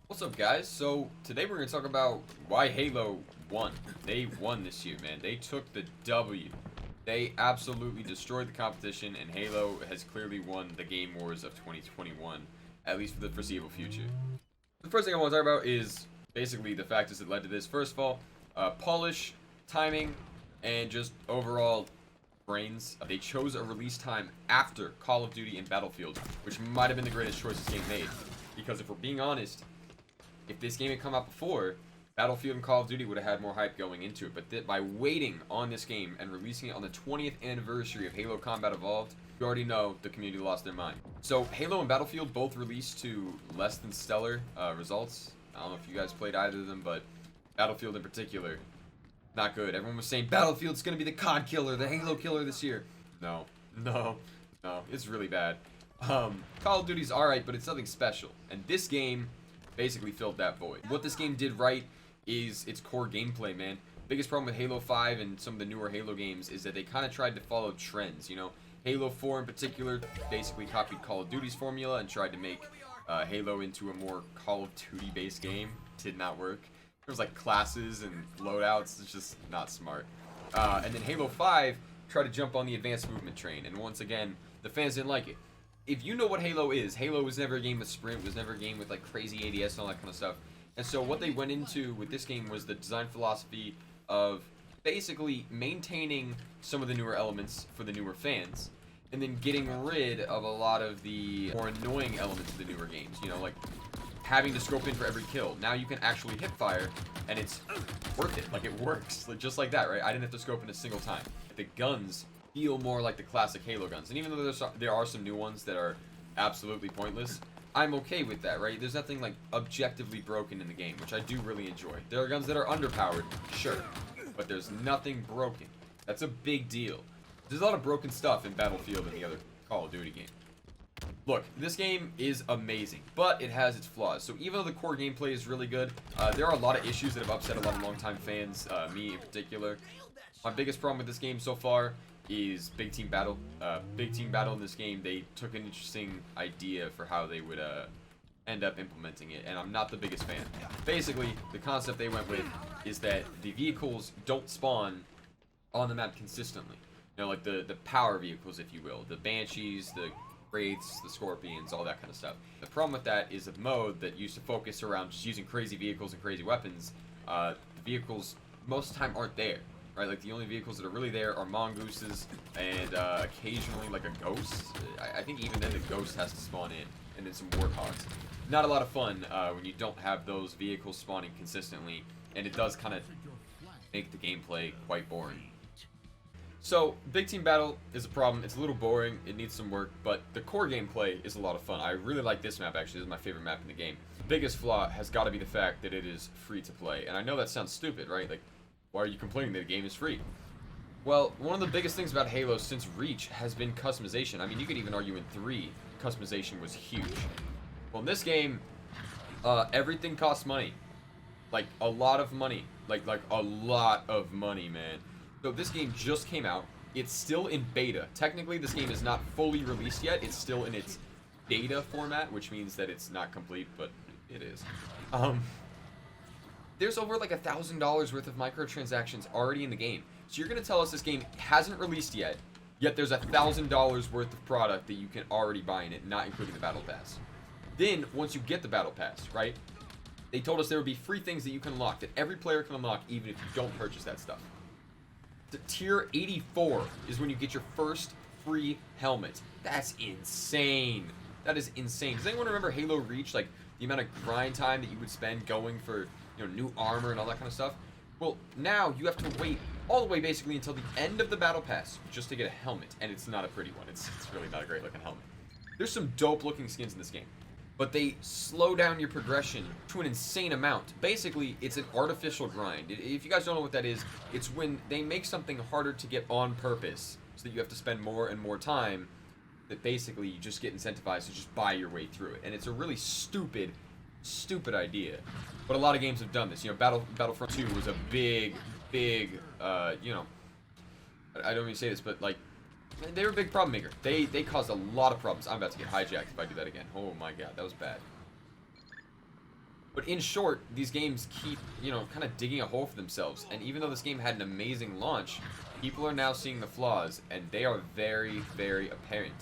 What's up, guys? So today we're going to talk about why Halo won. They won this year, man. They took the W. They absolutely destroyed the competition, and Halo has clearly won the Game Wars of 2021, at least for the foreseeable future. The first thing I want to talk about is basically the factors that led to this. First of all, polish, timing, and just overall brains. They chose a release time after Call of Duty and Battlefield, which might have been the greatest choice this game made. Because if we're being honest, if this game had come out before, Battlefield and Call of Duty would have had more hype going into it. But by waiting on this game and releasing it on the 20th anniversary of Halo Combat Evolved, you already know the community lost their mind. So Halo and Battlefield both released to less than stellar results. I don't know if you guys played either of them, but Battlefield in particular, not good. Everyone was saying Battlefield's going to be the COD killer, the Halo killer this year. No, it's really bad. Call of Duty's alright, but it's nothing special. And this game basically filled that void. What this game did right is its core gameplay, man. Biggest problem with Halo 5 and some of the newer Halo games is that they kind of tried to follow trends, you know. Halo 4 in particular basically copied Call of Duty's formula and tried to make Halo into a more Call of Duty based game. Did not work. There was like classes and loadouts. It's just not smart. And then Halo 5 tried to jump on the advanced movement train, and once again, the fans didn't like it. If you know what Halo was never a game with sprint, was never a game with like crazy ADS and all that kind of stuff. And so what they went into with this game was the design philosophy of basically maintaining some of the newer elements for the newer fans, and then getting rid of a lot of the more annoying elements of the newer games. You know, like having to scope in for every kill. Now you can actually hip fire, and it's worth it. Like, it works. Just like that, right? I didn't have to scope in a single time. The guns feel more like the classic Halo guns. And even though there are some new ones that are absolutely pointless, I'm okay with that, right? There's nothing, like, objectively broken in the game, which I do really enjoy. There are guns that are underpowered, sure, but there's nothing broken. That's a big deal. There's a lot of broken stuff in Battlefield and the other Call of Duty game. Look, this game is amazing, but it has its flaws. So even though the core gameplay is really good, there are a lot of issues that have upset a lot of longtime fans, me in particular. My biggest problem with this game so far is Big Team Battle. Big Team Battle in this game, they took an interesting idea for how they would end up implementing it, and I'm not the biggest fan. Basically, the concept they went with is that the vehicles don't spawn on the map consistently. You know, like the power vehicles, if you will. The Banshees, the Wraiths, the Scorpions, all that kind of stuff. The problem with that is a mode that used to focus around just using crazy vehicles and crazy weapons. The vehicles most of the time aren't there, right? Like, the only vehicles that are really there are mongooses and occasionally like a ghost. I think even then the ghost has to spawn in, and then some warthogs. Not a lot of fun when you don't have those vehicles spawning consistently, and it does kind of make the gameplay quite boring. So, Big Team Battle is a problem. It's a little boring. It needs some work, but the core gameplay is a lot of fun. I really like this map, actually. This is my favorite map in the game. The biggest flaw has got to be the fact that it is free to play. And I know that sounds stupid, right? Like, why are you complaining that the game is free? Well, one of the biggest things about Halo since Reach has been customization. I mean, you could even argue in 3, customization was huge. Well, in this game, everything costs money. Like, a lot of money. Like a lot of money, man. So this game just came out. It's still in beta. Technically, this game is not fully released yet. It's still in its beta format, which means that it's not complete, but it is. There's over like $1,000 worth of microtransactions already in the game. So you're gonna tell us this game hasn't released yet there's $1,000 worth of product that you can already buy in it, not including the Battle Pass. Then, once you get the Battle Pass, right? They told us there would be free things that you can unlock, that every player can unlock, even if you don't purchase that stuff. The tier 84 is when you get your first free helmet. That's insane. That is insane. Does anyone remember Halo Reach? Like, the amount of grind time that you would spend going for, you know, new armor and all that kind of stuff? Well, now you have to wait all the way basically until the end of the Battle Pass just to get a helmet. And it's not a pretty one. It's really not a great looking helmet. There's some dope looking skins in this game, but they slow down your progression to an insane amount. Basically, it's an artificial grind. If you guys don't know what that is, it's when they make something harder to get on purpose so that you have to spend more and more time, that basically you just get incentivized to just buy your way through it. And it's a really stupid idea. But a lot of games have done this. You know, Battlefront 2 was a big, you know, I don't mean to say this, but like, they were a big problem maker. They caused a lot of problems. I'm about to get hijacked if I do that again. Oh my god, that was bad. But in short, these games keep, you know, kind of digging a hole for themselves. And even though this game had an amazing launch, people are now seeing the flaws, and they are very, very apparent.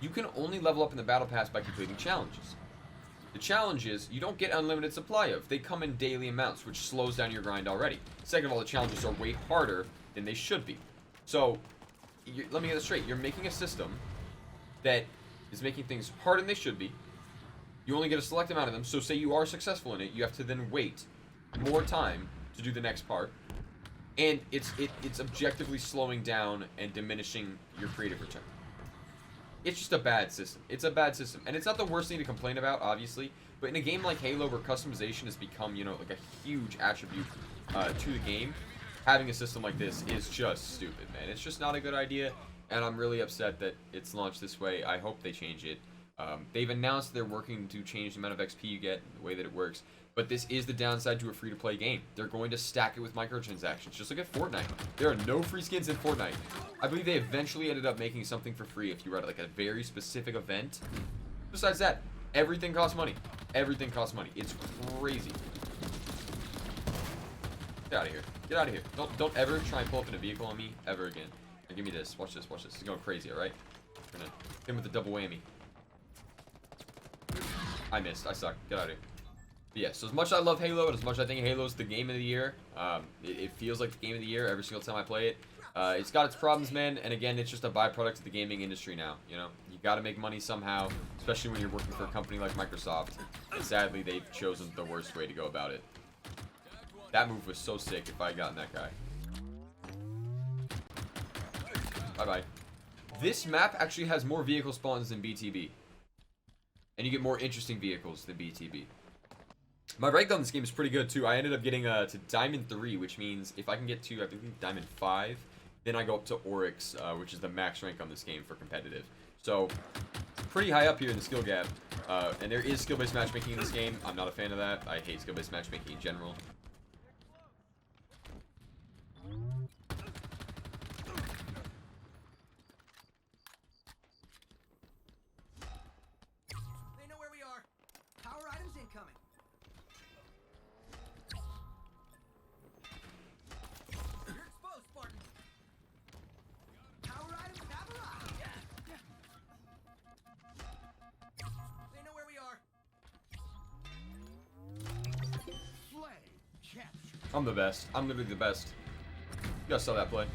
You can only level up in the Battle Pass by completing challenges. The challenges, you don't get unlimited supply of. They come in daily amounts, which slows down your grind already. Second of all, the challenges are way harder than they should be. So, let me get this straight. You're making a system that is making things harder than they should be. You only get a select amount of them, so say you are successful in it, you have to then wait more time to do the next part. And it's objectively slowing down and diminishing your creative return. It's just a bad system. It's a bad system. And it's not the worst thing to complain about, obviously, but in a game like Halo where customization has become, you know, like a huge attribute to the game, having a system like this is just stupid, man. It's just not a good idea, and I'm really upset that it's launched this way. I hope they change it. They've announced they're working to change the amount of XP you get, the way that it works, but this is the downside to a free-to-play game. They're going to stack it with microtransactions, just like at Fortnite. There are no free skins in Fortnite. I believe they eventually ended up making something for free if you were at like a very specific event. Besides that, everything costs money. Everything costs money. It's crazy. Get out of here. Get out of here. Don't ever try and pull up in a vehicle on me ever again. Now give me this. Watch this. Watch this. It's going crazy, alright? We're gonna hit him with the double whammy. I missed. I suck. Get out of here. But yeah, so as much as I love Halo, and as much as I think Halo's the game of the year, it feels like the game of the year every single time I play it. It's got its problems, man, and again, it's just a byproduct of the gaming industry now, you know? You gotta make money somehow, especially when you're working for a company like Microsoft. And sadly, they've chosen the worst way to go about it. That move was so sick if I had gotten that guy. Bye-bye. This map actually has more vehicle spawns than BTB. And you get more interesting vehicles than BTB. My rank on this game is pretty good, too. I ended up getting to Diamond 3, which means if I can get to, I think, Diamond 5, then I go up to Oryx, which is the max rank on this game for competitive. So, pretty high up here in the skill gap. And there is skill-based matchmaking in this game. I'm not a fan of that. I hate skill-based matchmaking in general. I'm the best. I'm literally the best. You guys saw that play.